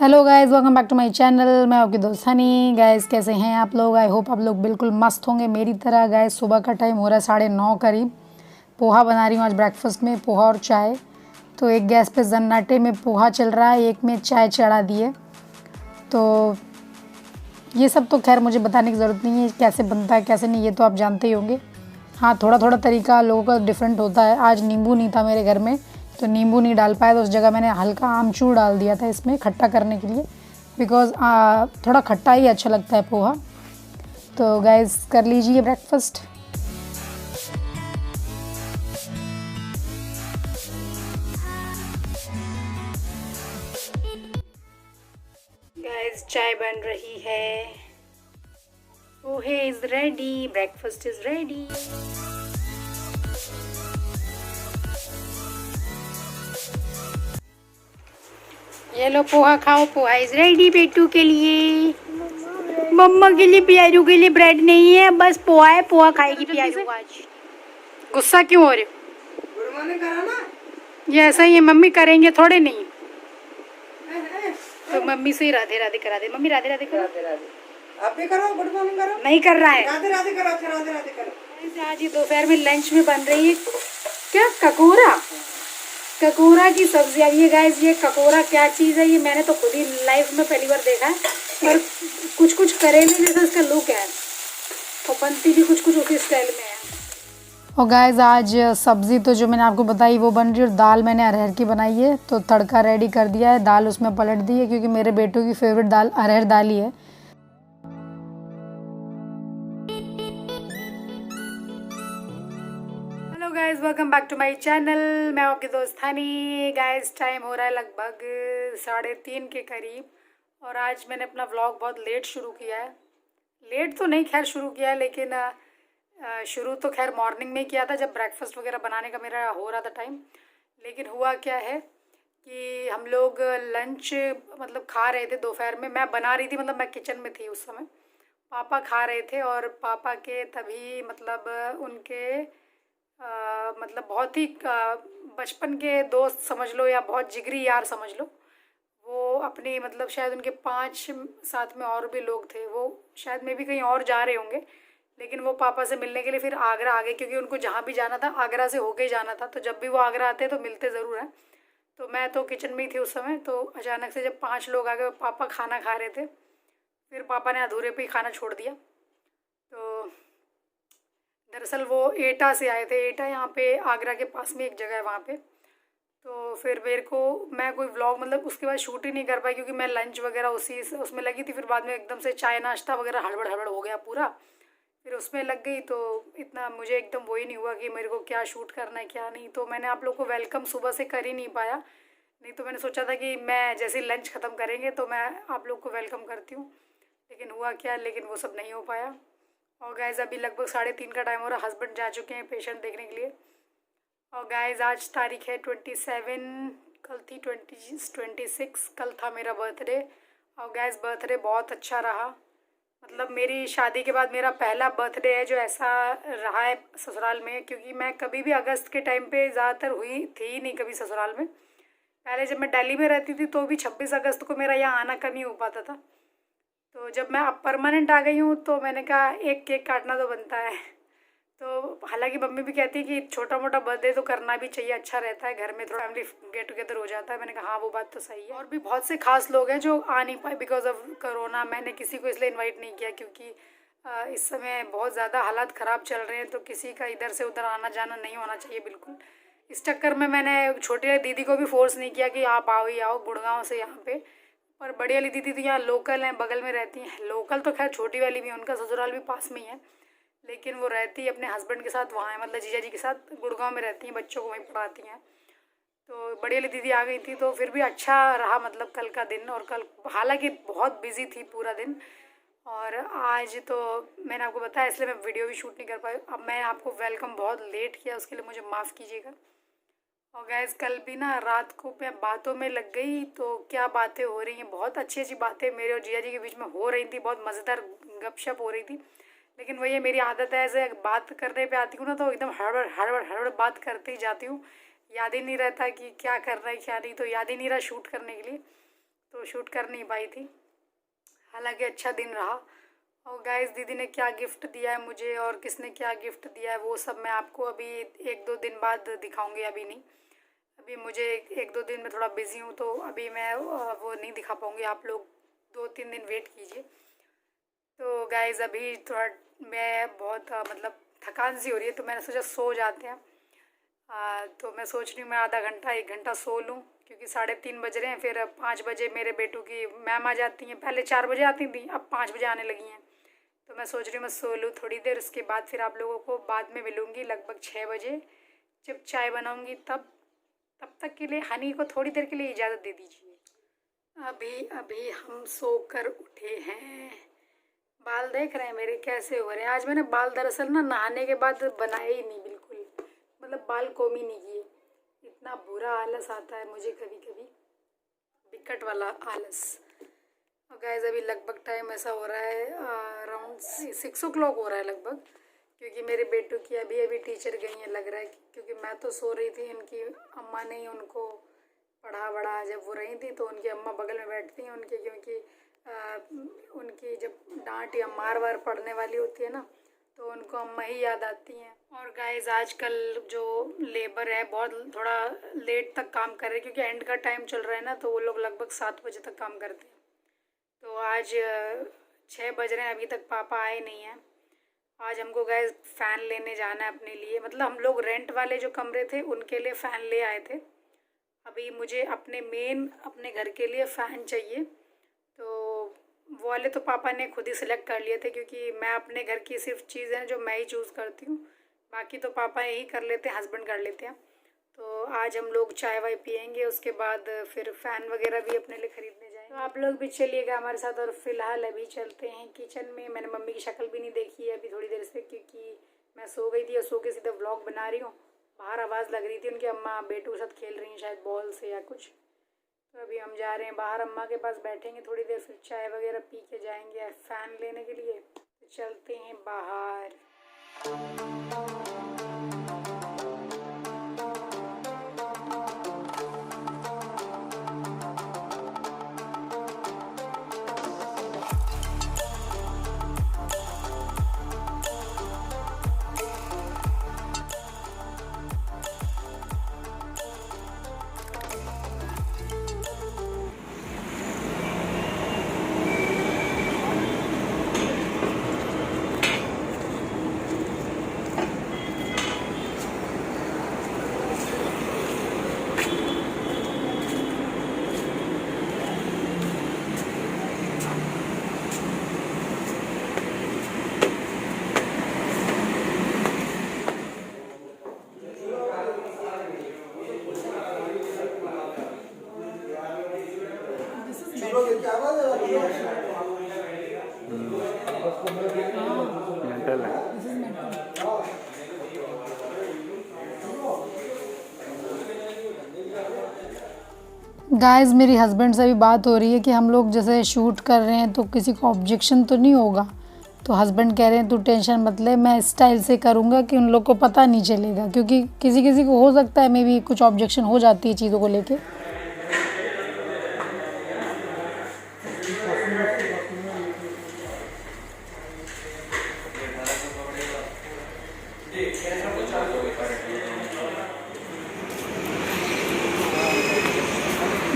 Hello guys, welcome back to my channel. मैं आपकी दोस्त हनी। गाइस कैसे हैं आप लोग? आई होप आप लोग बिल्कुल मस्त होंगे मेरी तरह। गाइस सुबह का टाइम हो रहा है 9:30 करीब। पोहा बना रही हूँ आज ब्रेकफास्ट में, पोहा और चाय। तो एक गैस पे जन्नाटे में पोहा चल रहा है, एक में चाय चढ़ा दी है। तो ये सब तो खैर मुझे बताने की ज़रूरत नहीं है कैसे बनता है कैसे नहीं, ये तो आप जानते ही होंगे। हाँ, थोड़ा थोड़ा तरीका लोगों का डिफरेंट होता है। आज नींबू नहीं था मेरे घर में तो नींबू नहीं डाल पाया, तो उस जगह मैंने हल्का आमचूर डाल दिया था इसमें खट्टा करने के लिए, बिकॉज़ थोड़ा खट्टा ही अच्छा लगता है पोहा। तो गाइस कर लीजिए ब्रेकफास्ट। गाइस चाय बन रही है, pohe is ready, breakfast is ready. ये लो पोहा खाओ, पोहा इज रेडी पेटू के लिए। मम्मा के लिए, प्यारू के लिए ब्रेड नहीं है, बस पोहा है। पोहा खाएगी प्यारू आज। गुस्सा क्यों हो रहे हो? ये ऐसा ही है, मम्मी करेंगे थोड़े नहीं। तो मम्मी से ही राधे राधे करा दे। मम्मी राधे राधे करो। आप भी करो, गुड मॉर्निंग करो। नहीं कर रहा है। राधे राधे करो, अच्छा राधे राधे करो। आज ये दोपहर में लंच में बन रही है क्या? ककोरा। ककोरा की सब्जी। अब ये गाइस, ये ककोरा क्या चीज़ है, ये मैंने तो खुद ही लाइफ में पहली बार देखा है। और कुछ कुछ करेले जैसा इसका लुक है, और बनती भी कुछ कुछ उसी स्टाइल में है। और गाइस आज सब्ज़ी तो जो मैंने आपको बताई वो बन रही है, और दाल मैंने अरहर की बनाई है। तो तड़का रेडी कर दिया है, दाल उसमें पलट दी है, क्योंकि मेरे बेटों की फेवरेट दाल अरहर दाल ही है। Hello guys, welcome back to my channel. मैं आपकी दोस्त हनी। गाइस टाइम हो रहा है लगभग 3:30 के करीब, और आज मैंने अपना व्लॉग बहुत लेट शुरू किया है। लेट तो नहीं खैर शुरू किया है, लेकिन शुरू तो खैर मॉर्निंग में किया था, जब ब्रेकफास्ट वगैरह बनाने का मेरा हो रहा था टाइम। लेकिन हुआ क्या है कि हम लोग लंच मतलब खा रहे थे दोपहर में। मैं बना रही थी, मतलब मैं किचन में थी उस समय। पापा खा रहे थे, और पापा के तभी मतलब उनके मतलब बहुत ही बचपन के दोस्त समझ लो, या बहुत जिगरी यार समझ लो। वो अपनी मतलब शायद उनके 5 साथ में और भी लोग थे, वो शायद में भी कहीं और जा रहे होंगे। लेकिन वो पापा से मिलने के लिए फिर आगरा आ गए, क्योंकि उनको जहाँ भी जाना था आगरा से होके ही जाना था। तो जब भी वो आगरा आते तो मिलते ज़रूर हैं। तो मैं तो किचन में ही थी उस समय। तो अचानक से जब 5 लोग आ गए, पापा खाना खा रहे थे, फिर पापा ने अधूरे पे ही खाना छोड़ दिया। तो दरअसल वो एटा से आए थे। एटा यहाँ पे आगरा के पास में एक जगह है, वहाँ पे। तो फिर मेरे को, मैं कोई व्लॉग मतलब उसके बाद शूट ही नहीं कर पाई, क्योंकि मैं लंच वगैरह उसमें लगी थी। फिर बाद में एकदम से चाय नाश्ता वगैरह हड़बड़ हड़बड़ हो गया पूरा, फिर उसमें लग गई। तो इतना मुझे एकदम वही नहीं हुआ कि मेरे को क्या शूट करना है क्या नहीं। तो मैंने आप लोग को वेलकम सुबह से कर ही नहीं पाया। नहीं तो मैंने सोचा था कि मैं जैसे ही लंच ख़त्म करेंगे तो मैं आप लोग को वेलकम करती हूँ। लेकिन हुआ क्या, लेकिन वो सब नहीं हो पाया। और गाइज़ अभी लगभग 3:30 का टाइम हो रहा है। हस्बैंड जा चुके हैं पेशेंट देखने के लिए। और गाइज़ आज तारीख है 27, कल थी 26, कल था मेरा बर्थडे। और गाइज़ बर्थडे बहुत अच्छा रहा। मतलब मेरी शादी के बाद मेरा पहला बर्थडे है जो ऐसा रहा है ससुराल में, क्योंकि मैं कभी भी अगस्त के टाइम पे ज़्यादातर हुई थी ही नहीं कभी ससुराल में। पहले जब मैं दिल्ली में रहती थी तो भी 26 अगस्त को मेरा यहाँ आना कम ही हो पाता था। तो जब मैं अब परमानेंट आ गई हूँ तो मैंने कहा एक केक काटना तो बनता है। तो हालांकि मम्मी भी कहती है कि छोटा मोटा बर्थडे तो करना भी चाहिए, अच्छा रहता है, घर में थोड़ा फैमिली गेट टुगेदर हो जाता है। मैंने कहा हाँ वो बात तो सही है। और भी बहुत से खास लोग हैं जो आ नहीं पाए बिकॉज ऑफ कोरोना। मैंने किसी को इसलिए इनवाइट नहीं किया, क्योंकि इस समय बहुत ज़्यादा हालात ख़राब चल रहे हैं, तो किसी का इधर से उधर आना जाना नहीं होना चाहिए बिल्कुल। इस चक्कर में मैंने छोटी वाली दीदी को भी फोर्स नहीं किया कि आप आओ ही आओ गुड़गांव से यहाँ पे। और बड़ी वाली दीदी तो यहाँ लोकल हैं, बगल में रहती हैं। लोकल तो खैर छोटी वाली भी है, उनका ससुराल भी पास में ही है, लेकिन वो रहती है अपने हस्बैंड के साथ वहाँ है, मतलब जीजा जी के साथ गुड़गांव में रहती हैं, बच्चों को वहीं पढ़ाती हैं। तो बड़ी वाली दीदी आ गई थी, तो फिर भी अच्छा रहा मतलब कल का दिन। और कल हालांकि बहुत बिजी थी पूरा दिन। और आज तो मैंने आपको बताया, इसलिए मैं वीडियो भी शूट नहीं कर पाई। अब मैं आपको वेलकम बहुत लेट किया, उसके लिए मुझे माफ़ कीजिएगा। और गैस कल भी ना रात को मैं बातों में लग गई, तो क्या बातें हो रही हैं, बहुत अच्छी अच्छी बातें मेरे और जिया जी के बीच में हो रही थी, बहुत मज़ेदार गपशप हो रही थी। लेकिन वही मेरी आदत है, ऐसे बात करने पे आती हूँ ना तो एकदम हड़बड़ हड़बड़ हड़बड़ बात करते ही जाती हूँ। याद ही नहीं रहता कि क्या करना है क्या नहीं, तो याद ही नहीं रहा शूट करने के लिए। तो शूट कर नहीं पाई थी। हालांकि अच्छा दिन रहा। और गाइस दीदी ने क्या गिफ्ट दिया है मुझे और किसने क्या गिफ्ट दिया है वो सब मैं आपको अभी 1-2 दिन बाद दिखाऊंगी। अभी नहीं, अभी मुझे 1-2 दिन में थोड़ा बिज़ी हूँ तो अभी मैं वो नहीं दिखा पाऊँगी। आप लोग 2-3 दिन वेट कीजिए। तो गाइस अभी थोड़ा मैं बहुत मतलब थकान सी हो रही है तो मैंने सोचा सो जाते हैं। तो मैं सोच रही हूँ मैं आधा घंटा 1 घंटा सो लूँ, क्योंकि 3:30 बज रहे हैं। फिर 5 बजे मेरे बेटू की मैम आ जाती हैं। पहले 4 बजे आती थी, अब 5 बजे आने लगी हैं। तो मैं सोच रही हूँ मैं सो लूँ थोड़ी देर, उसके बाद फिर आप लोगों को बाद में मिलूँगी लगभग 6 बजे जब चाय बनाऊँगी। तब तक के लिए हनी को थोड़ी देर के लिए इजाज़त दे दीजिए। अभी हम सोकर उठे हैं। बाल देख रहे हैं मेरे कैसे हो रहे हैं। आज मैंने बाल दरअसल ना नहाने के बाद बनाए ही नहीं, बिल्कुल मतलब बाल कोम ही नहीं किए। इतना बुरा आलस आता है मुझे कभी कभी, विकट वाला आलस। और गाइस अभी लगभग टाइम ऐसा हो रहा है अराउंड 6 o'clock हो रहा है लगभग, क्योंकि मेरे बेटू की अभी टीचर गई हैं लग रहा है। क्योंकि मैं तो सो रही थी, इनकी अम्मा ने ही उनको पढ़ा जब वो रही थी तो उनकी अम्मा बगल में बैठती हैं उनके, क्योंकि उनकी जब डांट या मार वार पड़ने वाली होती है ना तो उनको अम्मा ही याद आती हैं। और गाइस आजकल जो लेबर है बहुत थोड़ा लेट तक काम कर रहे हैं, क्योंकि एंड का टाइम चल रहा है ना, तो वो लोग लगभग 7 बजे तक काम करते हैं। तो आज 6 बज रहे हैं, अभी तक पापा आए नहीं हैं। आज हमको गाइस फ़ैन लेने जाना है अपने लिए। मतलब हम लोग रेंट वाले जो कमरे थे उनके लिए फ़ैन ले आए थे। अभी मुझे अपने घर के लिए फ़ैन चाहिए। तो वो वाले तो पापा ने खुद ही सिलेक्ट कर लिए थे, क्योंकि मैं अपने घर की सिर्फ चीज़ें हैं जो मैं ही चूज़ करती हूँ, बाकी तो पापा यही कर लेते हैं, हस्बैंड कर लेते हैं। तो आज हम लोग चाय वाय पियेंगे, उसके बाद फिर फ़ैन वगैरह भी अपने लिए ख़रीदने जाएंगे। तो आप लोग भी चलिएगा हमारे साथ। और फिलहाल अभी चलते हैं किचन में। मैंने मम्मी की शक्ल भी नहीं देखी है अभी थोड़ी देर से, क्योंकि मैं सो गई थी और सो के सीधा व्लॉग बना रही हूँ। बाहर आवाज़ लग रही थी, उनकी अम्मा बेटू के साथ खेल रही हैं शायद बॉल से या कुछ। तो अभी हम जा रहे हैं बाहर, अम्मा के पास बैठेंगे थोड़ी देर, फिर चाय वगैरह पी के जाएंगे फ़ैन लेने के लिए। तो चलते हैं बाहर। मेंटल है। गाइस मेरी हस्बैंड से भी बात हो रही है कि हम लोग जैसे शूट कर रहे हैं तो किसी को ऑब्जेक्शन तो नहीं होगा। तो हस्बैंड कह रहे हैं तू टेंशन मत ले, मैं इस स्टाइल से करूँगा कि उन लोग को पता नहीं चलेगा, क्योंकि किसी किसी को हो सकता है मे बी कुछ ऑब्जेक्शन हो जाती है चीज़ों को लेके।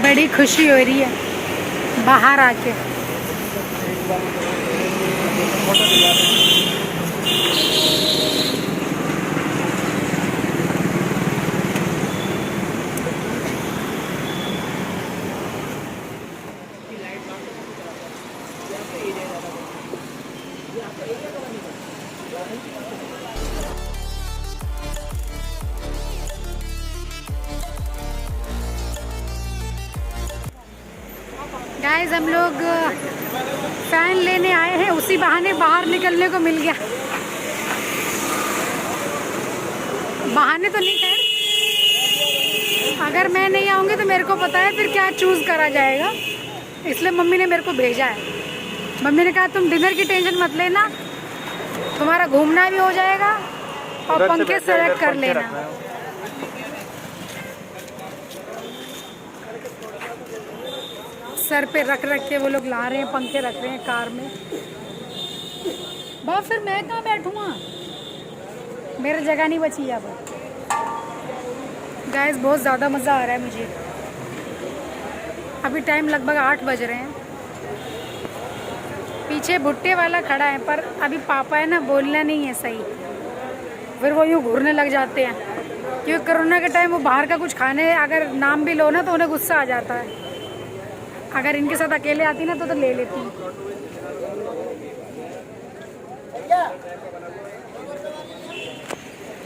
बड़ी खुशी हो रही है बाहर आके। गाइस हम लोग फ़ैन लेने आए हैं, उसी बहाने बाहर निकलने को मिल गया। बहाने तो नहीं, खैर अगर मैं नहीं आऊँगी तो मेरे को पता है फिर क्या चूज़ करा जाएगा, इसलिए मम्मी ने मेरे को भेजा है। मम्मी ने कहा तुम डिनर की टेंशन मत लेना, तुम्हारा घूमना भी हो जाएगा और पंखे सेलेक्ट कर लेना। सर पे रख रख के वो लोग ला रहे हैं, पंखे रख रहे हैं कार में। बाप फिर मैं कहाँ बैठूँगा, मेरी जगह नहीं बची है अब। गाइस बहुत ज़्यादा मज़ा आ रहा है मुझे। अभी टाइम लगभग 8 बज रहे हैं। पीछे भुट्टे वाला खड़ा है, पर अभी पापा है ना, बोलना नहीं है सही, फिर वो यूँ घूरने लग जाते हैं। क्योंकि कोरोना के टाइम वो बाहर का कुछ खाने अगर नाम भी लो ना तो उन्हें गुस्सा आ जाता है। अगर इनके साथ अकेले आती ना तो ले लेती।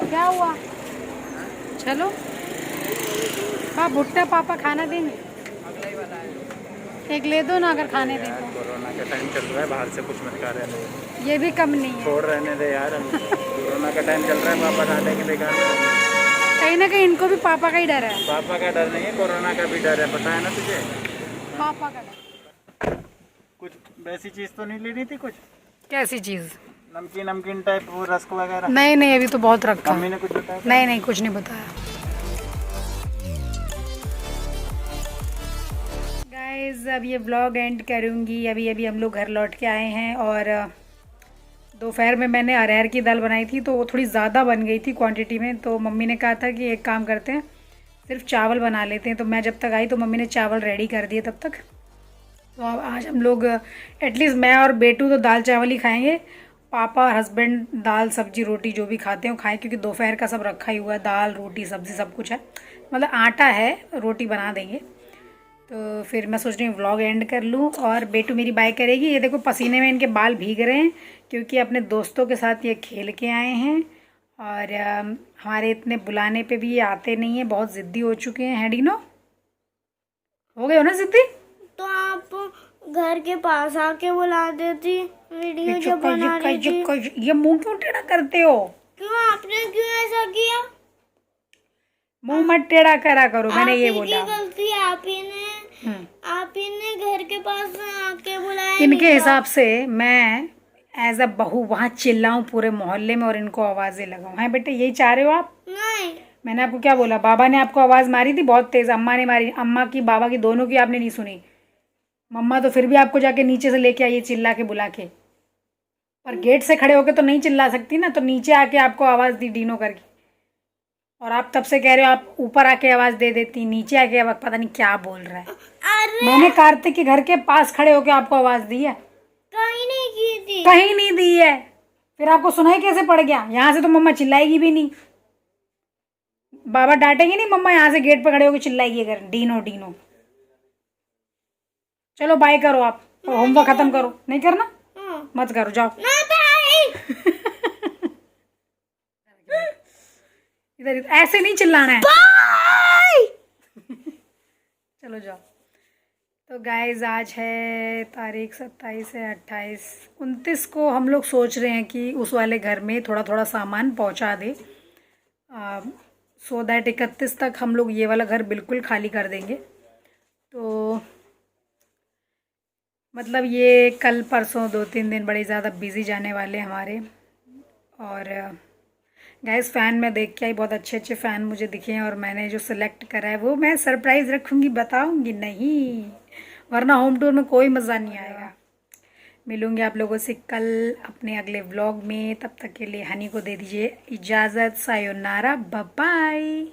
क्या हुआ, चलो हाँ भुट्टा पापा खाना देंगे, एक ले दो ना अगर खाने दें तो। कोरोना का टाइम चल रहा है, बाहर से कुछ मत खा रहने दे। ये भी कम नहीं है, छोड़ रहने दे यार। कोरोना का टाइम चल रहा है, पापा डाले के बेकार में। कहीं ना कहीं इनको भी पापा का ही डर है। पापा का डर नहीं है, कोरोना का भी डर है, पता है ना तुझे। पापा का डर। कुछ वैसी चीज़ तो नहीं लेनी थी कुछ? कैसी चीज़? नमकीन नमकीन टाइप, वो रस्क वगैरह? नहीं नहीं, अभी तो बहुत रखा। मम्मी ने कुछ बताया? नहीं नहीं, कुछ नहीं बताया। गाइस अब ये व्लॉग एंड करूँगी। अभी अभी हम लोग घर लौट के आए हैं और दोपहर में मैंने अरहर की दाल बनाई थी, तो वो थोड़ी ज़्यादा बन गई थी क्वांटिटी में। तो मम्मी ने कहा था कि एक काम करते हैं, सिर्फ चावल बना लेते हैं। तो मैं जब तक आई तो मम्मी ने चावल रेडी कर दिए तब तक। तो अब आज हम लोग एटलीस्ट मैं और बेटू तो दाल चावल ही खाएंगे। पापा और हस्बैंड दाल सब्जी रोटी जो भी खाते हैं वो खाएं, क्योंकि दोपहर का सब रखा ही हुआ है, दाल रोटी सब्ज़ी सब कुछ है। मतलब आटा है, रोटी बना देंगे। तो फिर मैं सोच रही हूँ व्लॉग एंड कर लूँ और बेटू मेरी बाय करेगी। ये देखो पसीने में इनके बाल भीग रहे हैं, क्योंकि अपने दोस्तों के साथ ये खेल के आए हैं। और हमारे इतने बुलाने पे भी ये आते नहीं हैं, बहुत ज़िद्दी हो चुके हैं। डीनो, हो गए हो ना ज़िद्दी? तो आप घर के पास आके बुला देती, वीडियो जो बना रही थी। ये मुंह क्यों टेढ़ा करते हो? क्यों, आपने क्यों ऐसा किया? मुंह मत टेढ़ा करा करो, मैंने ये बोला। आपकी गलती, आप ही ने घर के पास आके बुलाया। इनके हिसाब से मैं एज अ बहू वहाँ चिल्लाऊं पूरे मोहल्ले में और इनको आवाज़ें लगाऊं। हैं बेटे, यही चाह रहे हो आप? नहीं, मैंने आपको क्या बोला? बाबा ने आपको आवाज़ मारी थी बहुत तेज़, अम्मा ने मारी, अम्मा की बाबा की दोनों की आपने नहीं सुनी। मम्मा तो फिर भी आपको जाके नीचे से लेके आई चिल्ला के बुला के, पर गेट से खड़े होके तो नहीं चिल्ला सकती ना, तो नीचे आके आपको आवाज़ दी डीनो करके। और आप तब से कह रहे हो आप ऊपर आके आवाज़ दे देती, नीचे आके आवाज़, पता नहीं क्या बोल रहा है। अरे मैंने कार्तिक के घर के पास खड़े होके आपको आवाज़ दी है? कहीं नहीं की थी। कहीं नहीं दी है, फिर आपको सुनाई कैसे पड़ गया? यहाँ से तो मम्मा चिल्लाएगी भी नहीं, बाबा डांटेंगे नहीं, मम्मा यहाँ से गेट पर खड़े होकर चिल्लाएगी अगर डीनो डीनो। चलो बाय करो आप, और होमवर्क खत्म करो। नहीं करना? मत करो, जाओ। इधर ऐसे नहीं चिल्लाना है। चलो जाओ। तो गाइज आज है तारीख 27 है, 28, 29 को हम लोग सोच रहे हैं कि उस वाले घर में थोड़ा थोड़ा सामान पहुंचा दे, सो दैट 31 तक हम लोग ये वाला घर बिल्कुल खाली कर देंगे। तो मतलब ये कल परसों 2-3 दिन बड़े ज़्यादा बिजी जाने वाले हमारे। और गाइस फ़ैन में देख के आई, बहुत अच्छे अच्छे फ़ैन मुझे दिखे हैं, और मैंने जो सिलेक्ट करा है वो मैं सरप्राइज़ रखूँगी, बताऊँगी नहीं, वरना होम टूर में कोई मज़ा नहीं आएगा। मिलूँगी आप लोगों से कल अपने अगले व्लॉग में। तब तक के लिए हनी को दे दीजिए इजाज़त। सायोनारा, बाय बाय।